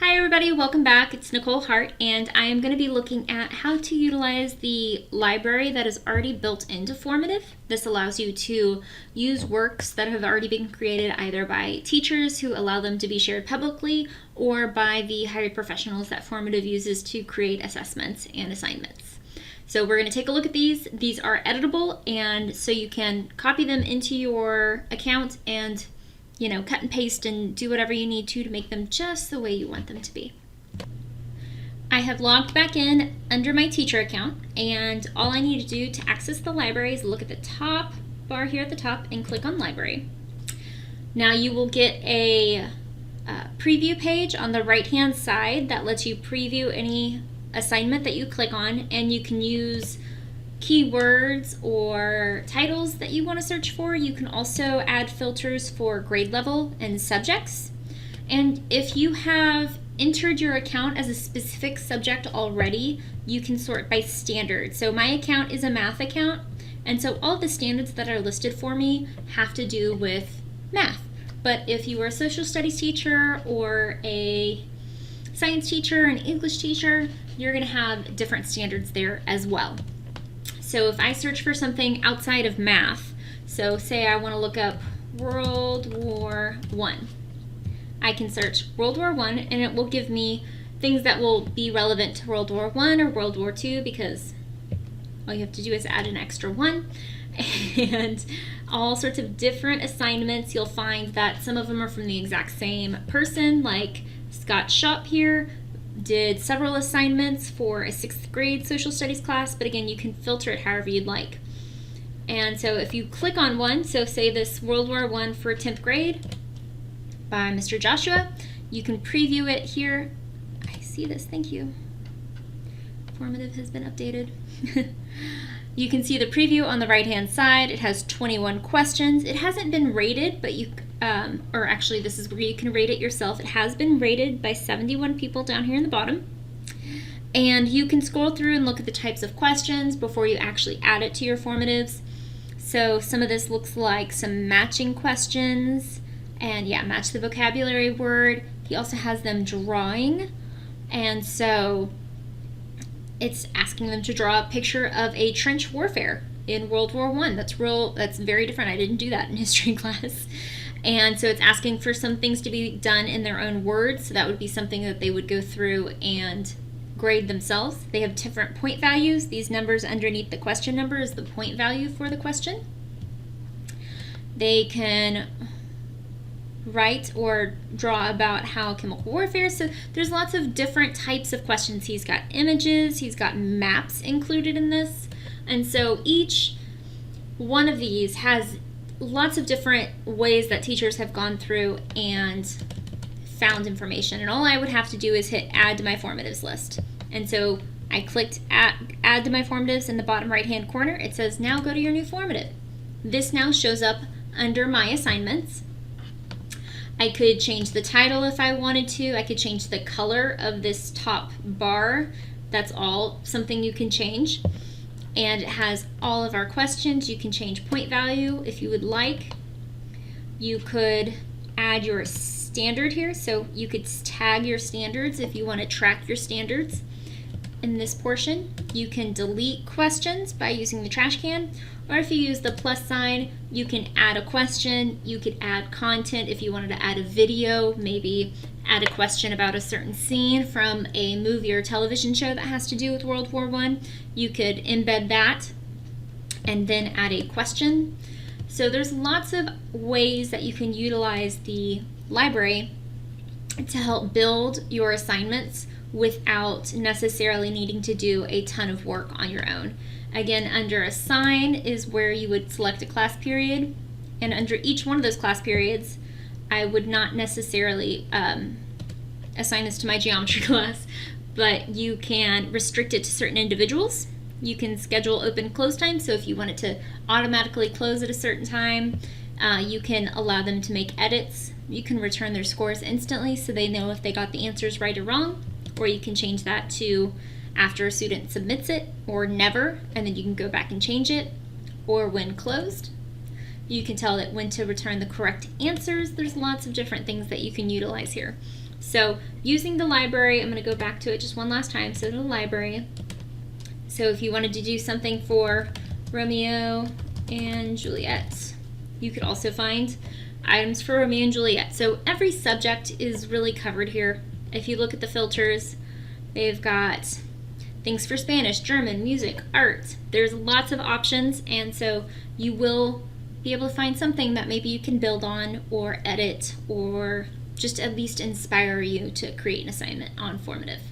Hi everybody, welcome back. It's Nicole Hart, and I am going to be looking at how to utilize the library that is already built into Formative. This allows you to use works that have already been created either by teachers who allow them to be shared publicly or by the hired professionals that Formative uses to create assessments and assignments. So we're going to take a look at these. These are editable, and so you can copy them into your account and cut and paste and do whatever you need to make them just the way you want them to be. I have logged back in under my teacher account, and all I need to do to access the library is look at the top bar here at the top and click on Library. Now you will get a preview page on the right hand side that lets you preview any assignment that you click on, and you can use keywords or titles that you want to search for. You can also add filters for grade level and subjects. And if you have entered your account as a specific subject already, you can sort by standard. So my account is a math account, and so all the standards that are listed for me have to do with math. But if you are a social studies teacher or a science teacher, an English teacher, you're going to have different standards there as well. So if I search for something outside of math, so say I want to look up World War I, I can search World War I, and it will give me things that will be relevant to World War I or World War II, because all you have to do is add an extra one. And all sorts of different assignments. You'll find that some of them are from the exact same person, like Scott Shop here did several assignments for a 6th grade social studies class, but again, you can filter it however you'd like. And so if you click on one, so say this World War I for 10th grade by Mr. Joshua, you can preview it here. I see this, thank you. Formative has been updated. You can see the preview on the right hand side. It has 21 questions. It hasn't been rated, but or actually this is where you can rate it yourself. It has been rated by 71 people down here in the bottom. And you can scroll through and look at the types of questions before you actually add it to your formatives. So some of this looks like some matching questions, and yeah, match the vocabulary word. He also has them drawing, and so it's asking them to draw a picture of a trench warfare in World War I. That's very different. I didn't do that in history class. And so it's asking for some things to be done in their own words. So that would be something that they would go through and grade themselves. They have different point values. These numbers underneath the question number is the point value for the question. They can write or draw about how chemical warfare. So there's lots of different types of questions. He's got images, he's got maps included in this. And so each one of these has lots of different ways that teachers have gone through and found information. And all I would have to do is hit add to my formatives list. And so I clicked add to my formatives in the bottom right hand corner. It says now go to your new formative. This now shows up under my assignments. I could change the title if I wanted to. I could change the color of this top bar. That's all something you can change. And it has all of our questions. You can change point value if you would like. You could add your standard here. So you could tag your standards if you want to track your standards. In this portion, you can delete questions by using the trash can, or if you use the plus sign, you can add a question. You could add content if you wanted to add a video, maybe add a question about a certain scene from a movie or television show that has to do with World War I. You could embed that and then add a question. So there's lots of ways that you can utilize the library to help build your assignments without necessarily needing to do a ton of work on your own. Again, under assign is where you would select a class period, and under each one of those class periods, I would not necessarily assign this to my geometry class, but you can restrict it to certain individuals. You can schedule open close time, so if you want it to automatically close at a certain time, you can allow them to make edits. You can return their scores instantly so they know if they got the answers right or wrong, or you can change that to after a student submits it, or never, and then you can go back and change it, or when closed. You can tell it when to return the correct answers. There's lots of different things that you can utilize here. So using the library, I'm going to go back to it just one last time. So to the library. So if you wanted to do something for Romeo and Juliet, you could also find items for Romeo and Juliet. So every subject is really covered here. If you look at the filters, they've got things for Spanish, German, music, art. There's lots of options, and so you will be able to find something that maybe you can build on or edit or just at least inspire you to create an assignment on Formative.